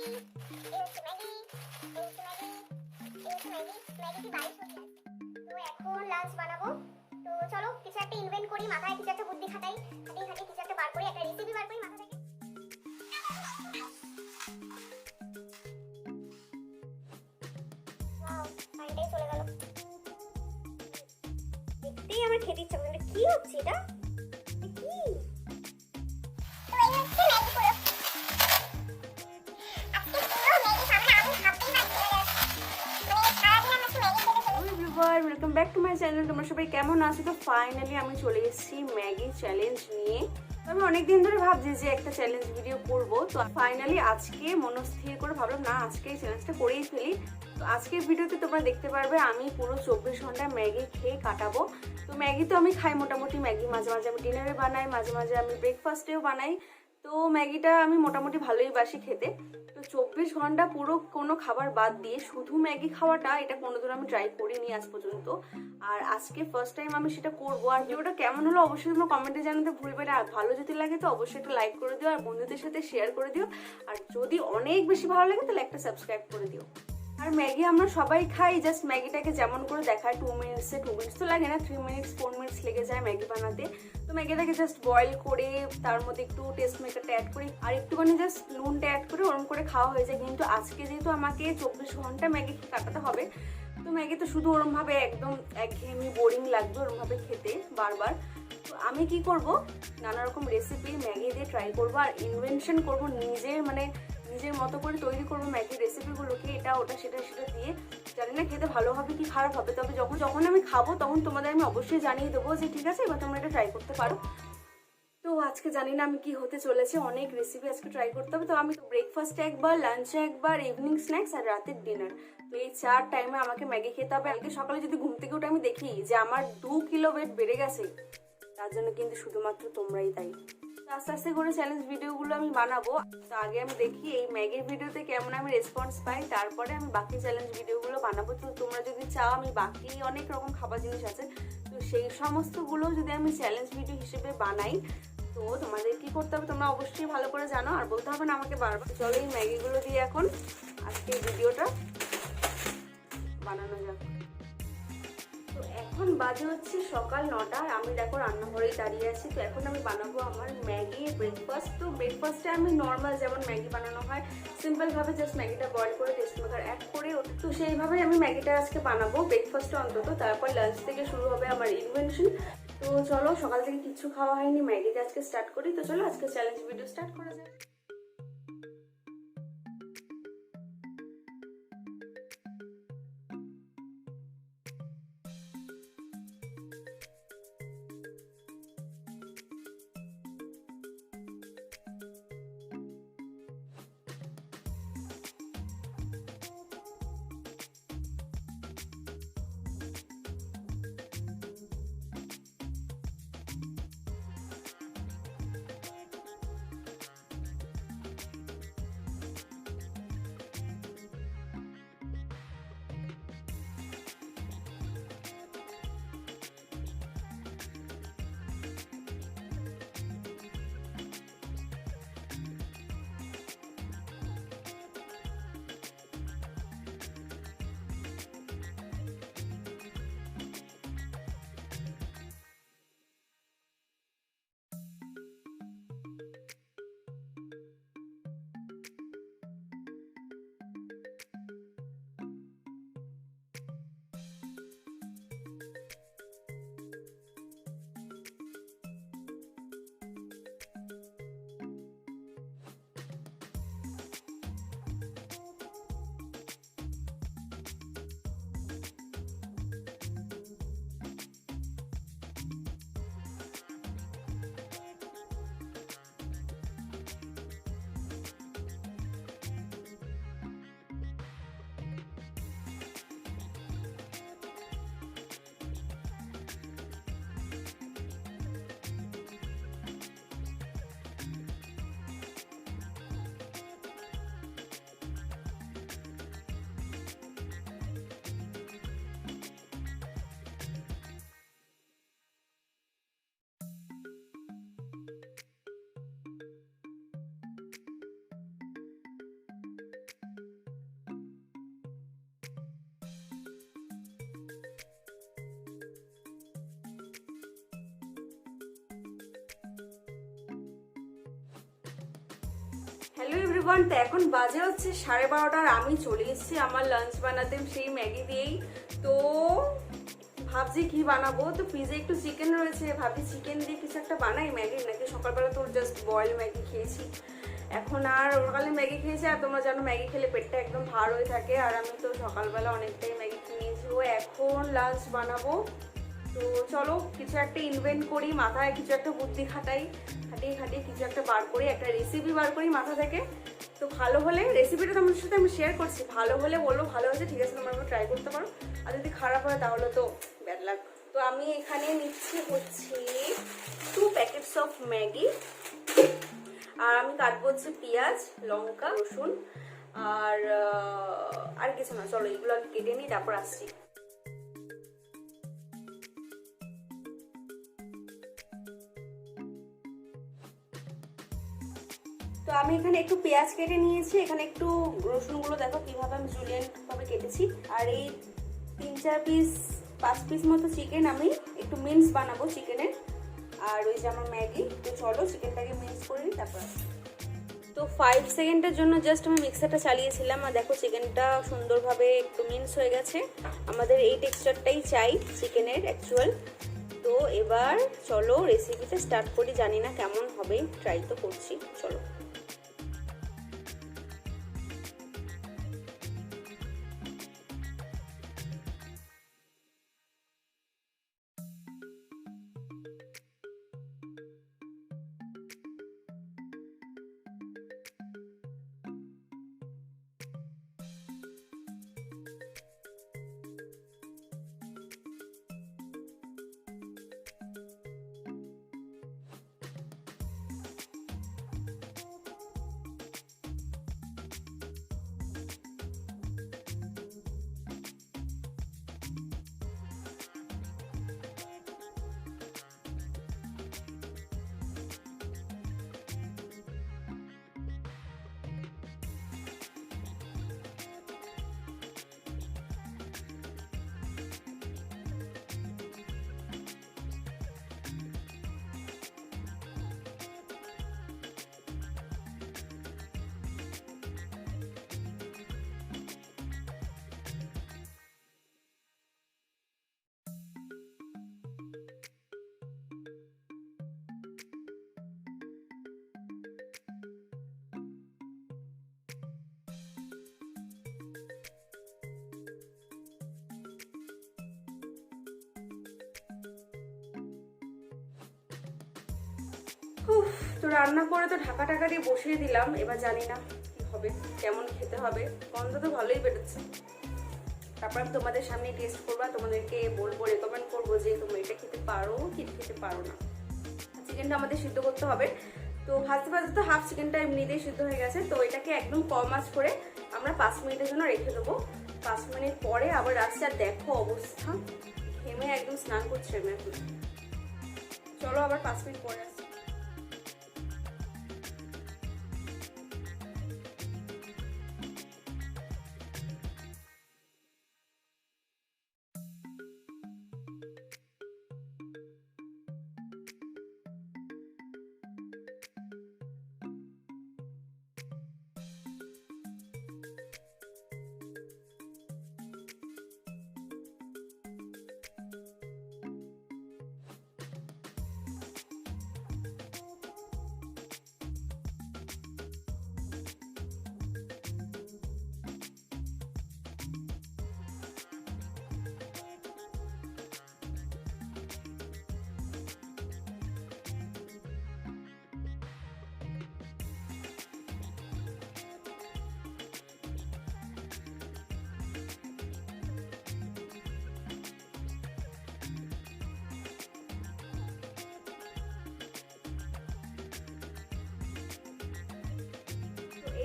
এখন লাঞ্চ বানাবো। তো চলো কিছু একটা ইনভেন্ট করি, মাথায় কিছু একটা বুদ্ধি খাটাই, কিছু একটা বার করি, একটা রেসিপি বার করি মাথা থেকে। ওয়াও, কারেন্টটাই চলে গেল। দেখতেই আমার খেতে ইচ্ছা করছে। কি হচ্ছে এটা? কি? তো এই হচ্ছে ম্যাগি পুরো। আজকে পুরো ম্যাগি সামনে আমি ভাবতেই পারছি না। মানে সারাদিন আমি ম্যাগি খেতে। Everyone, welcome back to my channel. তোমরা সবাই কেমন আছো? তো ফাইনালি আমি চলে এসেছি ম্যাগি চ্যালেঞ্জ নিয়ে। তো আমি অনেকদিন ধরে ভাবছি যে একটা চ্যালেঞ্জ ভিডিও করব। তো ফাইনালি আজকে মনস্থির করে ভাবলাম না, আজকে এই চ্যালেঞ্জটা করেই ফেলি। তো আজকের ভিডিওতে তোমরা দেখতে পারবে আমি পুরো 24 ঘন্টা ম্যাগি খেয়ে কাটাবো। তো ম্যাগি তো আমি খাই মোটামুটি, ম্যাগি মাঝে মাঝে আমি ডিনারে বানাই, মাঝে মাঝে আমি ব্রেকফাস্টেও বানাই। তো ম্যাগিটা আমি মোটামুটি ভালোই বাসি খেতে। তো 24 ঘন্টা পুরো কোনো খাবার বাদ দিয়ে শুধু ম্যাগি খাওয়াটা, এটা কোনোদিন আমি ট্রাই করিনি আজ পর্যন্ত। আর আজকে ফার্স্ট টাইম আমি সেটা করবো। আর ভিডিওটা কেমন হলো অবশ্যই তোমরা কমেন্টে জানাতে ভুলবে না। আর ভালো যদি লাগে তো অবশ্যই একটা লাইক করে দিও, আর বন্ধুদের সাথে শেয়ার করে দিও। আর যদি অনেক বেশি ভালো লাগে তাহলে একটা সাবস্ক্রাইব করে দিও। আর ম্যাগি আমরা সবাই খাই, জাস্ট ম্যাগিটাকে যেমন করে দেখায় 2 মিনিটসে, 2 মিনিটস তো লাগে না, 3 মিনিটস 4 মিনিটস লেগে যায় ম্যাগি বানাতে। তো ম্যাগিটাকে জাস্ট বয়েল করে তার মধ্যে একটু টেস্ট মেকারটা অ্যাড করি আর একটুখানি জাস্ট নুনটা অ্যাড করে ওরম করে খাওয়া হয়ে যায়। কিন্তু আজকে যেহেতু আমাকে 24 ঘন্টা ম্যাগি কাটাতে হবে, তো ম্যাগি তো শুধু ওরমভাবে একদম একঘেয়েমি বোরিং লাগবে ওরমভাবে খেতে বারবার। তো আমি কি করব, নানা রকম রেসিপি ম্যাগি দিয়ে ট্রাই করব আর ইনভেনশন করব নিজের মতো করে তৈরি করবো ম্যাগির রেসিপিগুলোকে, এটা ওটা সেটা দিয়ে। জানি না খেতে ভালো হবে কি খারাপ হবে, তবে যখন আমি খাবো তখন তোমাদের আমি অবশ্যই জানিয়ে দেবো যে ঠিক আছে এবার তোমরা এটা ট্রাই করতে পারো। তো আজকে জানি না আমি কি হতে চলেছে, অনেক রেসিপি আজকে ট্রাই করতে হবে। তো আমি ব্রেকফাস্টে একবার, লাঞ্চে একবার, ইভিনিং স্ন্যাক্স আর রাতের ডিনার, তো এই 4 টাইমে আমাকে ম্যাগি খেতে হবে। আজকে সকালে যদি ঘুম থেকে উঠে আমি দেখি যে আমার 2 কিলো ওয়েট বেড়ে গেছে, তার জন্য কিন্তু শুধুমাত্র তোমরাই দায়ী। আস্তে আস্তে করে চ্যালেঞ্জ ভিডিওগুলো আমি বানাবো। তো আগে আমি দেখি এই ম্যাগির ভিডিওতে কেমন আমি রেসপন্স পাই, তারপরে আমি বাকি চ্যালেঞ্জ ভিডিওগুলো বানাবো। তো তোমরা যদি চাও আমি বাকি অনেক রকম খাবার জিনিস আছে, তো সেই সমস্তগুলো যদি আমি চ্যালেঞ্জ ভিডিও হিসেবে বানাই, তো তোমাদের কি করতে হবে তোমরা অবশ্যই ভালো করে জানো, আর বলতে হবে না আমাকে বারবার। চলো এই ম্যাগিগুলো দিয়ে এখন আজকে এই ভিডিওটা বানানো যাক। তো এখন বাজে হচ্ছে সকাল 9টা আর আমি দেখো রান্নাঘরেই দাঁড়িয়ে আছি। তো এখন আমি বানাবো আমার ম্যাগি ব্রেকফাস্ট। তো ব্রেকফাস্টে আমি নর্মাল যেমন ম্যাগি বানানো হয় সিম্পলভাবে জাস্ট ম্যাগিটা বয়েল করে টেস্ট মেকার অ্যাড করে, তো সেইভাবেই আমি ম্যাগিটা আজকে বানাবো ব্রেকফাস্টে অন্তত। তারপর লাঞ্চ থেকে শুরু হবে আমার ইনভেনশন। তো চলো, সকাল থেকে কিচ্ছু খাওয়া হয়নি, ম্যাগিটা আজকে স্টার্ট করি। তো চলো আজকে চ্যালেঞ্জ ভিডিও স্টার্ট করা যায়। এভরিওয়ান, তো এখন বাজে হচ্ছে 12:30 আর আমি চলে এসেছি আমার লাঞ্চ বানাতে সেই ম্যাগি দিয়েই। তো ভাবছি কি বানাবো, তো ফ্রিজে একটু চিকেন রয়েছে, ভাবছি চিকেন দিয়ে কিছু একটা বানাই ম্যাগি। নাকি সকালবেলা তো জাস্ট বয়েল ম্যাগি খেয়েছি, এখন আর ওরকালে ম্যাগি খেয়েছি। আর তোমরা জানো ম্যাগি খেলে পেটটা একদম ভার হয়ে থাকে, আর আমি তো সকালবেলা অনেকটাই ম্যাগি খেয়েছি। ও এখন লাঞ্চ বানাবো, তো চলো কিছু একটা ইনভেন্ট করি, মাথায় কিছু একটা বুদ্ধি খাটিয়ে কিছু একটা বার করি, একটা রেসিপি বার করি মাথা থেকে। তো ভালো হলে রেসিপিটা তোমাদের সাথে আমি শেয়ার করছি, ভালো হলে বলবো ভালো হয়েছে, ঠিক আছে তোমরা ট্রাই করতে পারো। আর যদি খারাপ হয় তাহলে তো ব্যাড লাক। তো আমি এখানে নিচ্ছি হচ্ছে 2 প্যাকেটস অফ ম্যাগি, আর আমি কাটবো হচ্ছে পেঁয়াজ, লঙ্কা, রসুন আর কিছু না। চলো এগুলো কেটে নিই, তারপর আসছি। তো আমি এখানে একটু পেঁয়াজ কেটে নিয়েছি, এখানে একটু রসুনগুলো দেখো কিভাবে আমি জুলিয়ান ভাবে কেটেছি। আর এই 3-4 পিস 5 পিস মতো চিকেন আমি একটু মিন্স বানাবো চিকেনের। আর ওই যে আমার ম্যাগি। তো চলো চিকেনটাকে মিন্স করে নিই, তারপর তো 5 সেকেন্ডের জন্য জাস্ট আমি মিক্সারটা চালিয়েছিলাম, আর দেখো চিকেনটা সুন্দরভাবে একটু মিন্স হয়ে গেছে। আমাদের এই টেক্সচারটাই চাই চিকেনের অ্যাকচুয়াল। তো এবার চলো রেসিপিটা স্টার্ট করি, জানি না কেমন হবে, ট্রাই তো করছি, চলো। তো রান্না করে তো ঢাকা টাকা দিয়ে বসিয়ে দিলাম, এবার জানি না কি হবে, কেমন খেতে হবে। গন্ধ তো ভালোই বেরোচ্ছে, তারপর আমি তোমাদের সামনে টেস্ট করবো, তোমাদেরকে বলবো, রেকমেন্ড করবো যে তোমরা এটা খেতে পারো কি খেতে পারো না। চিকেনটা আমাদের সিদ্ধ করতে হবে, তো ভাজতে ভাজতে তো হাফ চিকেনটা এমনিতেই সিদ্ধ হয়ে গেছে। তো এটাকে একদম কম আঁচ করে আমরা 5 মিনিটের জন্য রেখে দেবো। 5 মিনিট পরে আবার আসছে, আর দেখো অবস্থা, ঘেমে একদম স্নান করছে আমি এখন। চলো আবার 5 মিনিট পরে আসছি।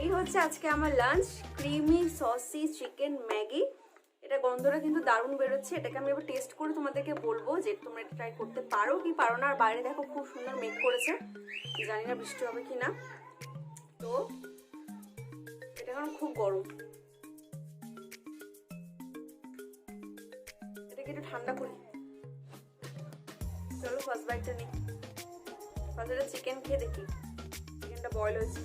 এই হচ্ছে আজকে আমার lunch, creamy saucy chicken Maggi. এটা গন্ধটা কিন্তু দারুণ বেরোচ্ছে। এটাকে আমি এবার টেস্ট করে তোমাদেরকে বলবো যে তোমরা এটা ট্রাই করতে পারো কি পারো না। আর বাইরে দেখো খুব সুন্দর মেঘ করেছে, জানি না বৃষ্টি হবে কি না। তো এটা এখন খুব গরম, এটাকে একটু ঠান্ডা করি। চলো ফার্স্ট বাইটটা নিই। ফার্স্ট চিকেন খেয়ে দেখি চিকেনটা বয়েল হয়েছে।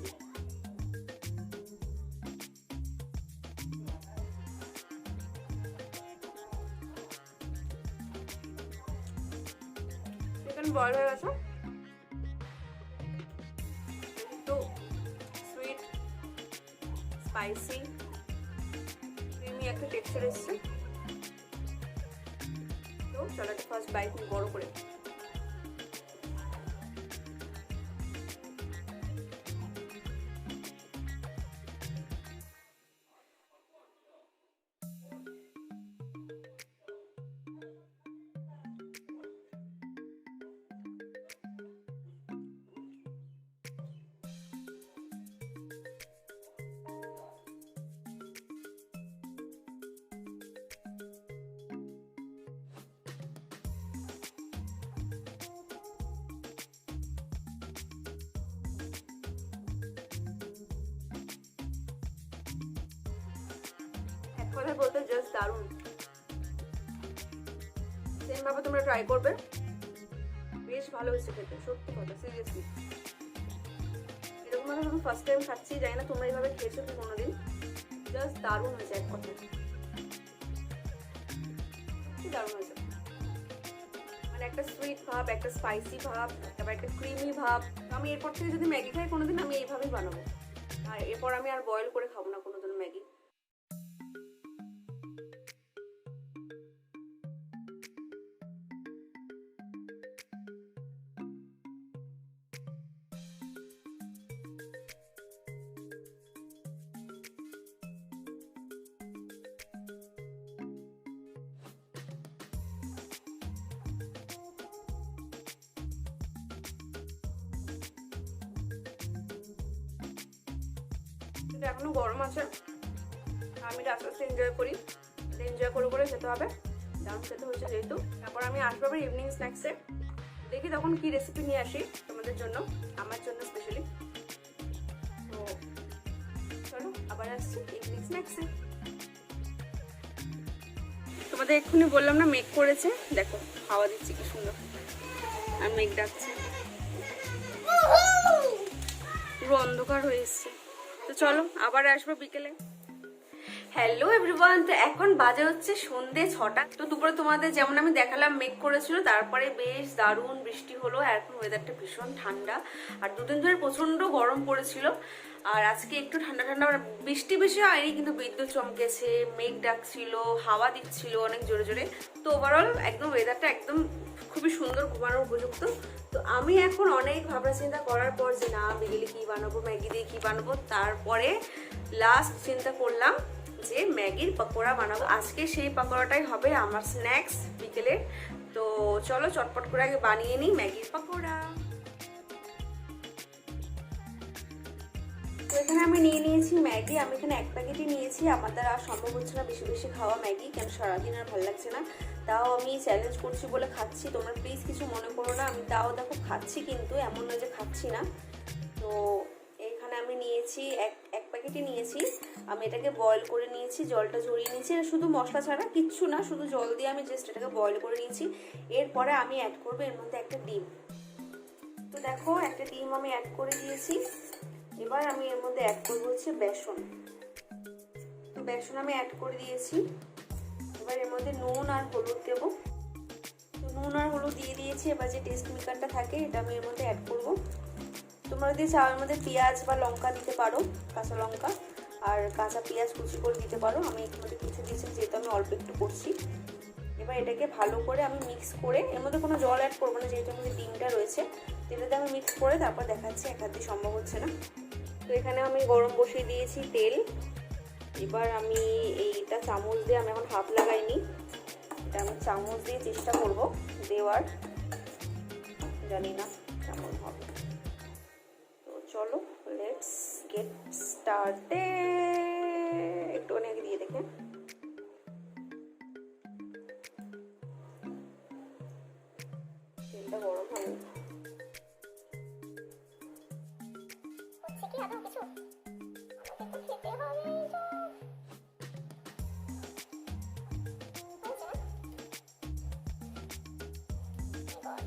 বয়েল হয়ে গেছে, একটু সুইট স্পাইসি ক্রিমি একটা টেক্সচার এসছে। তো চলো একটা ফার্স্ট বাইট বড় করে। কথা বলতে জাস্ট দারুণ। সেম ভাবে তোমরা ট্রাই করবে, বেশ ভালো হয়েছে খেতে, সত্যি কথা সিরিয়াসলি। এরকম ভাবে আমি ফার্স্ট টাইম খাচ্ছি, জানি না তোমরা এইভাবে খেয়েছো কি কোনোদিন। জাস্ট দারুণ হয়েছে এক কথা, কি দারুণ হয়েছে। মানে একটা সুইট ভাব, একটা স্পাইসি ভাব, তারপর একটা ক্রিমি ভাব। আমি এরপর থেকে যদি ম্যাগি খাই কোনোদিন আমি এইভাবেই বানাবো, আর এরপর আমি আর বয়েল করে খাবো না কোনোদিন ম্যাগি। এখনো গরম আছে, আমি আস্তে আস্তে এনজয় করি, এনজয় করে করে খেতে হবে। দারুণ খেতে হয়েছে যেহেতু। তারপর আমি আসবো আবার ইভিনিং স্ন্যাক্সে, দেখি তখন কি রেসিপি নিয়ে আসি তোমাদের জন্য, আমার জন্য স্পেশালি। তো চলো আবার আসছি ইভিনিং স্ন্যাক্সে। তোমাদের এক্ষুনি বললাম না মেঘ করেছে, দেখো হাওয়া দিচ্ছে কি সুন্দর, আর মেঘ ডাকছে, পুরো অন্ধকার হয়ে এসছে। তো চলো আবার আসবো বিকেলে। হ্যালো এভরিওয়ান, তো এখন বাজে হচ্ছে সন্ধে 6টা। তো দুপুরে তোমাদের যেমন আমি দেখালাম মেঘ করেছিল, তারপরে বেশ দারুণ বৃষ্টি হলো। এখন ওয়েদারটা ভীষণ ঠান্ডা, আর দুদিন ধরে প্রচন্ড গরম পড়েছিল, আর আজকে একটু ঠান্ডা ঠান্ডা। বৃষ্টি বেশি হয়নি, কিন্তু বিদ্যুৎ চমকেছে, মেঘ ডাকছিল, হাওয়া দিচ্ছিল অনেক জোরে জোরে। তো ওভারঅল একদম ওয়েদারটা একদম খুবই সুন্দর, ঘুমানোর উপযুক্ত। তো আমি এখন অনেক ভাবনা চিন্তা করার পর যে না বিকেলে কি বানাবো, ম্যাগি দিয়ে কি বানাবো, তারপরে লাস্ট চিন্তা করলাম যে ম্যাগির পকোড়া বানাবো আজকে। সেই পকোড়াটাই হবে আমার স্ন্যাক্স বিকেলে। তো চলো চটপট করে আগে বানিয়ে নিই ম্যাগির পকোড়া। তো এখানে আমি নিয়ে নিয়েছি ম্যাগি, আমি এখানে 1 প্যাকেটই নিয়েছি। আমার দ্বারা আর সম্ভব হচ্ছে না বেশি বেশি খাওয়া ম্যাগি, কেন সারাদিন আর ভালো লাগছে না। তাও আমি চ্যালেঞ্জ করছি বলে খাচ্ছি, তোমরা প্লিজ কিছু মনে করো না। আমি তাও দেখো খাচ্ছি, কিন্তু এমন নয় যে খাচ্ছি না। তো এখানে আমি নিয়েছি এক প্যাকেটই নিয়েছি। আমি এটাকে বয়েল করে নিয়েছি, জলটা ঝরিয়ে নিয়েছি। এটা শুধু মশলা ছাড়া কিচ্ছু না, শুধু জল দিয়ে আমি জাস্ট এটাকে বয়েল করে নিয়েছি। এরপরে আমি অ্যাড করবো এর মধ্যে একটা ডিম। তো দেখো একটা ডিম আমি অ্যাড করে দিয়েছি। এবার আমি এর মধ্যে অ্যাড করবো হচ্ছে বেসন। তো বেসন আমি অ্যাড করে দিয়েছি। এবার এর মধ্যে নুন আর হলুদ দেবো। তো নুন আর হলুদ দিয়ে দিয়েছি। এবার যে টেস্ট মেকারটা থাকে এটা আমি এর মধ্যে অ্যাড করবো। তোমরা যদি চাও এর মধ্যে পেঁয়াজ বা লঙ্কা দিতে পারো, কাঁচা লঙ্কা আর কাঁচা পেঁয়াজ কুচি করে দিতে পারো। আমি এর মধ্যে কিছু দিয়েছি যেহেতু আমি অল্প একটু করছি। এবার এটাকে ভালো করে আমি মিক্স করে, এর মধ্যে কোনো জল অ্যাড করবো না যেহেতু আমাদের ডিমটা রয়েছে। এটাতে আমি মিক্স করে তারপর দেখাচ্ছি, এক হাতে সম্ভব হচ্ছে না। তো এখানে আমি গরম বসিয়ে দিয়েছি তেল। এবার আমি এইটা চামচ দিয়ে, আমি এখন হাত লাগাইনি, এটা আমি চামচ দিয়ে চেষ্টা করব দেওয়ার, জানি না কেমন হবে। তো চলো লেটস গেট স্টার্টেড। একটুখানি আগে দিয়ে দেখে। তেলটা গরম হয়নি। হচ্ছে কি আদৌ কিছু? আমাকে তো খেতে হবে এটা। হচ্ছে না? God.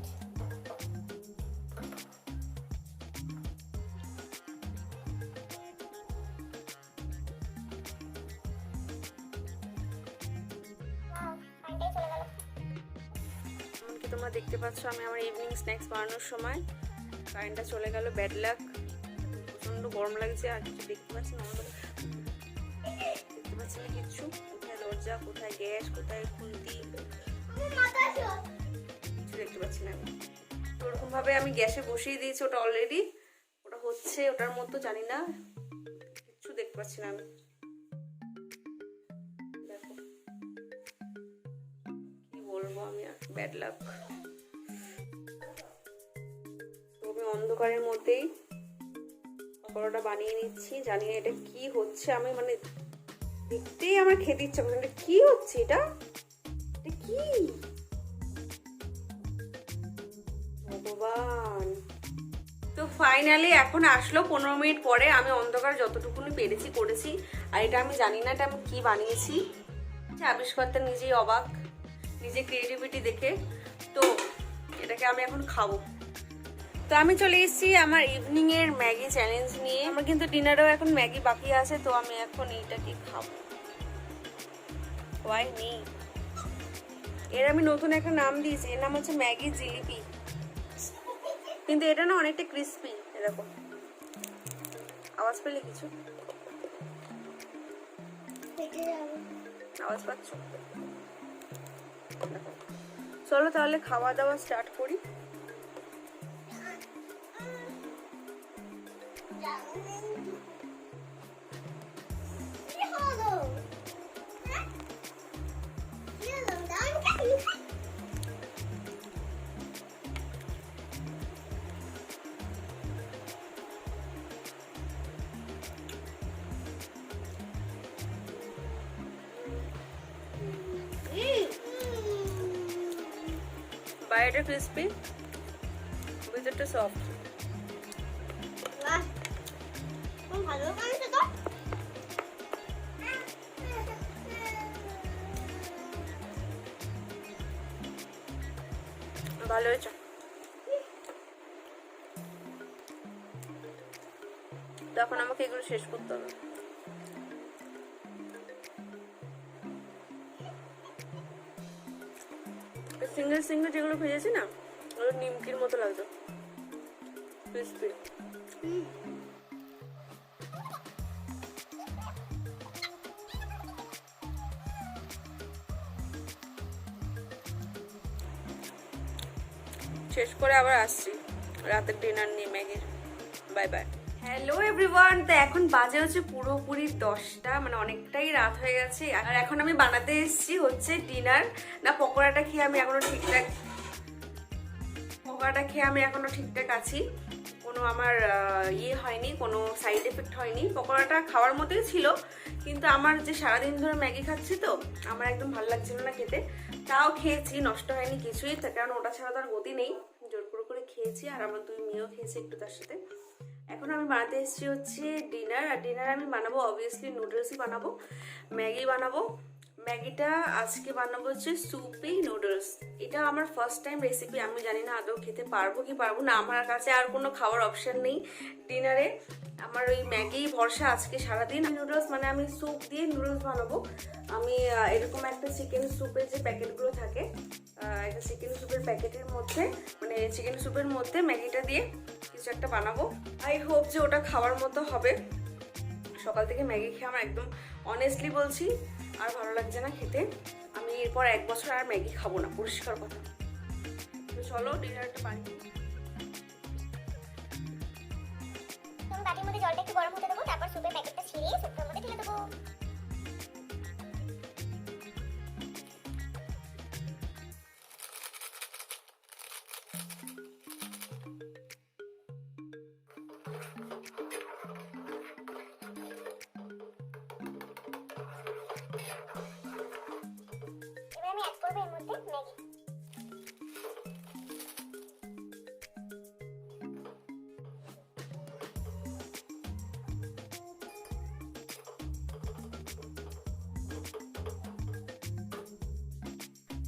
এদিকে তোমরা দেখতে পাচ্ছ আমি আমার ইভিনিং স্ন্যাক্স বানানোর সময় কারেন্টটা চলে গেল, ব্যাড লাক। প্রচণ্ড গরম লাগছে আর কিছু দেখতে পাচ্ছি না, দেখতে পাচ্ছি না কিচ্ছু। কোথায় দরজা, কোথায় গ্যাস, কোথায় খুন্তি, কিছু দেখতে পাচ্ছি না আমি। তো ওরকমভাবে আমি গ্যাসে বসিয়ে দিয়েছি, ওটা অলরেডি ওটা হচ্ছে, ওটার মতো জানি না, কিচ্ছু দেখতে পাচ্ছি না আমি। দেখো কি বলবো আমি, আর ব্যাড লাক। তো আমি অন্ধকারের মধ্যেই পকোড়াটা বানিয়ে নিচ্ছি, জানি না এটা কি হচ্ছে। আমি মানে দেখতেই আমার খেতে ইচ্ছা করছে, এটা কি হচ্ছে, এটা কি ভগবান। তো ফাইনালি এখন আসলো 15 মিনিট পরে। আমি অন্ধকার যতটুকুনি পেরেছি করেছি, আর এটা আমি জানি না এটা আমি কি বানিয়েছি। আবিষ্কর্তা নিজেই অবাক, নিজে ক্রিয়েটিভিটি দেখে। তো এটাকে আমি এখন খাবো। তো আমি চলে এসেছি আমার ইভিনিং এর ম্যাগি চ্যালেঞ্জ নিয়ে। আমার কিন্তু ডিনারেও এখন ম্যাগি বাকি আছে, তো আমি এখন এইটাকে খাবো। ওয়াই মি, এর আমি নতুন একটা নাম দিয়েছি, এর নাম হচ্ছে ম্যাগি জিলিপি। কিন্তু এটা না অনেকটা ক্রিস্পি, এরকম আওয়াজ পেলে কিছু আওয়াজ পাচ্ছ? চলো তাহলে খাওয়া দাওয়া স্টার্ট করি। বাইরেটা ক্রিস্পি, ভিতরটা সফট। ভালো বানিয়েছে তো। ভালো হয়েছে। তখন আমাকে এগুলো শেষ করতে হবে। সিঙ্গেল সিঙ্গেল যেগুলো ভেজেছি না, ওগুলো নিমকির মতো লাগতো, ক্রিস্পি। শেষ করে আবার আসছি রাতের ডিনার নিয়ে ম্যাগির। Bye bye. হ্যালো এভরিওয়ান, তো এখন বাজে হচ্ছে পুরোপুরি 10টা, মানে অনেকটাই রাত হয়ে গেছে। আর এখন আমি বানাতে এসেছি হচ্ছে ডিনার। না পকোড়াটা খেয়ে আমি এখনো ঠিকঠাক আছি, কোনো আমার ইয়ে হয়নি, কোনো সাইড এফেক্ট হয়নি। পকোড়াটা খাওয়ার মতোই ছিল, কিন্তু আমার যে সারাদিন ধরে ম্যাগি খাচ্ছি তো আমার একদম ভালো লাগছিল না খেতে। তাও খেয়েছি, নষ্ট হয়নি কিছুই, কারণ ওটা ছাড়া তার গতি নেই। জোর করে খেয়েছি, আর আমার 2 মেয়েও খেয়েছে একটু তার সাথে। এখন আমি বানাতে এসেছি হচ্ছে ডিনার। আর ডিনার আমি বানাবো অবভিয়াসলি নুডলসই বানাবো, ম্যাগি বানাবো। ম্যাগিটা আজকে বানাবো হচ্ছে সুপি নুডলস। এটা আমার ফার্স্ট টাইম রেসিপি, আমি জানি না আদৌ খেতে পারবো কি পারবো না। আমার কাছে আর কোনো খাওয়ার অপশন নেই ডিনারে, আমার ওই ম্যাগি ভরসা আজকে সারাদিন। নুডলস মানে আমি স্যুপ দিয়ে নুডলস বানাবো। আমি এরকম একটা চিকেন স্যুপের যে প্যাকেটগুলো থাকে, একটা চিকেন স্যুপের প্যাকেটের মধ্যে, মানে চিকেন স্যুপের মধ্যে ম্যাগিটা দিয়ে কিছু একটা বানাবো। আই হোপ যে ওটা খাওয়ার মতো হবে। সকাল থেকে ম্যাগি খেয়ে আমার একদম অনেস্টলি বলছি আর ভালো লাগছে না খেতে। আমি এরপর 1 বছর আর ম্যাগি খাবো না, পরিষ্কার কথা। তো চলো ডিনারটা বানিয়ে। বাটির মধ্যে জলটা একটু গরম হতে দেবো, তারপর সুপের প্যাকেটটা ছিঁড়ে সুপের মধ্যে ঢেলে দেবো। এবার আমি অ্যাড করবো এর মধ্যে ম্যাগি।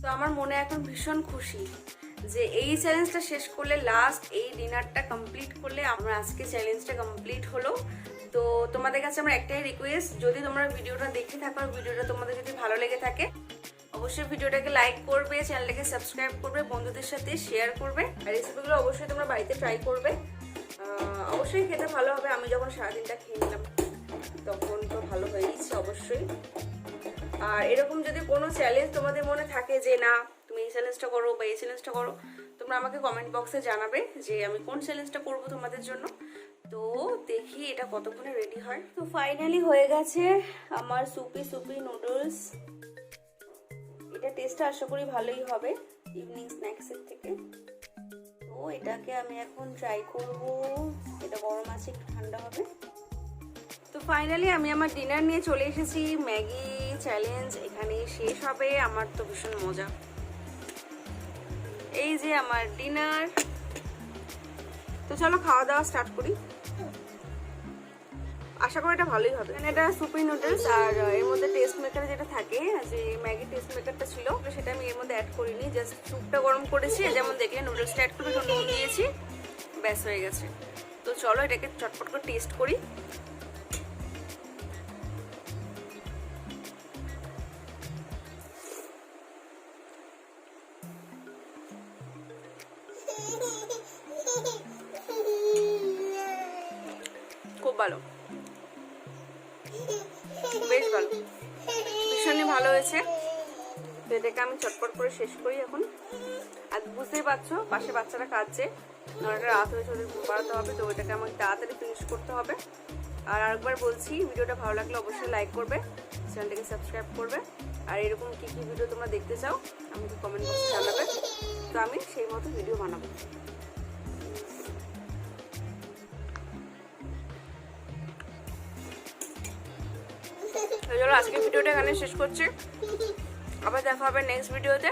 তো আমার মনে এখন ভীষণ খুশি যে এই চ্যালেঞ্জটা শেষ করলে, লাস্ট এই ডিনারটা কমপ্লিট করলে আমার আজকে চ্যালেঞ্জটা কমপ্লিট হলো। তো তোমাদের কাছে আমার একটাই রিকোয়েস্ট, যদি তোমরা ভিডিওটা দেখে থাকো আর ভিডিওটা তোমাদের যদি ভালো লেগে থাকে অবশ্যই ভিডিওটাকে লাইক করবে, চ্যানেলটাকে সাবস্ক্রাইব করবে, বন্ধুদের সাথে শেয়ার করবে। আর রেসিপিগুলো অবশ্যই তোমরা বাড়িতে ট্রাই করবে। অবশ্যই খেতে ভালো হবে। আমি যখন সারাদিনটা খেয়ে নিলাম তখন তো ভালো হয়েইছে অবশ্যই। আর এরকম যদি কোনো চ্যালেঞ্জ তোমাদের মনে থাকে যে না তুমি এই চ্যালেঞ্জটা করো বা এই চ্যালেঞ্জটা করো, তোমরা আমাকে কমেন্ট বক্সে জানাবে যে আমি কোন চ্যালেঞ্জটা করবো তোমাদের জন্য। তো দেখি এটা কতক্ষণে রেডি হয়। তো ফাইনালি হয়ে গেছে আমার সুপি নুডলস। এটা টেস্টটা আশা করি ভালোই হবে ইভিনিং স্ন্যাক্সের থেকে। তো এটাকে আমি এখন ট্রাই করব। এটা গরম আছে, একটু ঠান্ডা হবে। তো ফাইনালি আমি আমার ডিনার নিয়ে চলে এসেছি। ম্যাগি চ্যালেঞ্জ এখানে শেষ হবে। আমার তো ভীষণ মজা। এই যে আমার ডিনার। তো চলো খাওয়া দাওয়া স্টার্ট করি। আশা করি এটা ভালোই হবে। এটা সুপি নুডলস আর এর মধ্যে টেস্ট মেকার যেটা থাকে, যে ম্যাগি টেস্ট মেকারটা ছিল সেটা আমি এর মধ্যে অ্যাড করিনি। জাস্ট স্যুপটা গরম করেছি, যেমন দেখলে নুডলসটা অ্যাড করে নুন দিয়েছি, ব্যাস হয়ে গেছে। তো চলো এটাকে চটপট করে টেস্ট করি। খুব ভালো, বেশ ভালো, ভীষণই ভালো হয়েছে। তো এটাকে আমি চটপট করে শেষ করি এখন। আর বুঝতেই পারছো পাশে বাচ্চারা কাঁদছে, একটা রাত হয়েছে, ওদের ঘুম পাড়াতে হবে। তো ওইটাকে আমাকে তাড়াতাড়ি ফিনিশ করতে হবে। আর আরেকবার বলছি, ভিডিওটা ভালো লাগলে অবশ্যই লাইক করবে, চ্যানেলটাকে সাবস্ক্রাইব করবে। আর এরকম কি কি ভিডিও তোমরা দেখতে চাও আমাকে কমেন্ট বক্সে জানাবে। তো আমি সেই মতো ভিডিও বানাবো। চলো আজকের ভিডিওটা এখানে শেষ করছি, আবার দেখা হবে নেক্সট ভিডিওতে।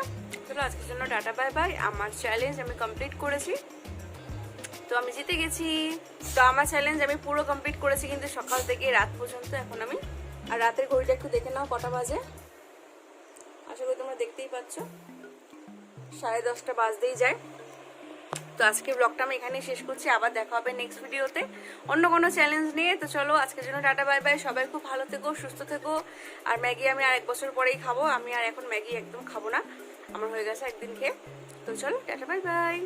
চলো আজকের জন্য টাটা বাই বাই। আমার চ্যালেঞ্জ আমি কমপ্লিট করেছি, তো আমি জিতে গেছি। তো আমার চ্যালেঞ্জ আমি পুরো কমপ্লিট করেছি, কিন্তু সকাল থেকে রাত পর্যন্ত। এখন আমি আর রাতের ঘড়িটা একটু দেখে নাও কটা বাজে। আশা করি তোমরা দেখতেই পাচ্ছ 10:30 বাজতেই যায়। তো আজকের ব্লগটা আমি এখানেই শেষ করছি, আবার দেখা হবে নেক্সট ভিডিওতে অন্য কোনো চ্যালেঞ্জ নিয়ে। তো চলো আজকের জন্য টাটা বাই বাই। সবাই খুব ভালো থেকো, সুস্থ থেকো। আর ম্যাগি আমি আর 1 বছর পরেই খাবো। আমি আর এখন ম্যাগি একদম খাবো না, আমার হয়ে গেছে একদিন খেয়ে। তো চলো টাটা বাই বাই।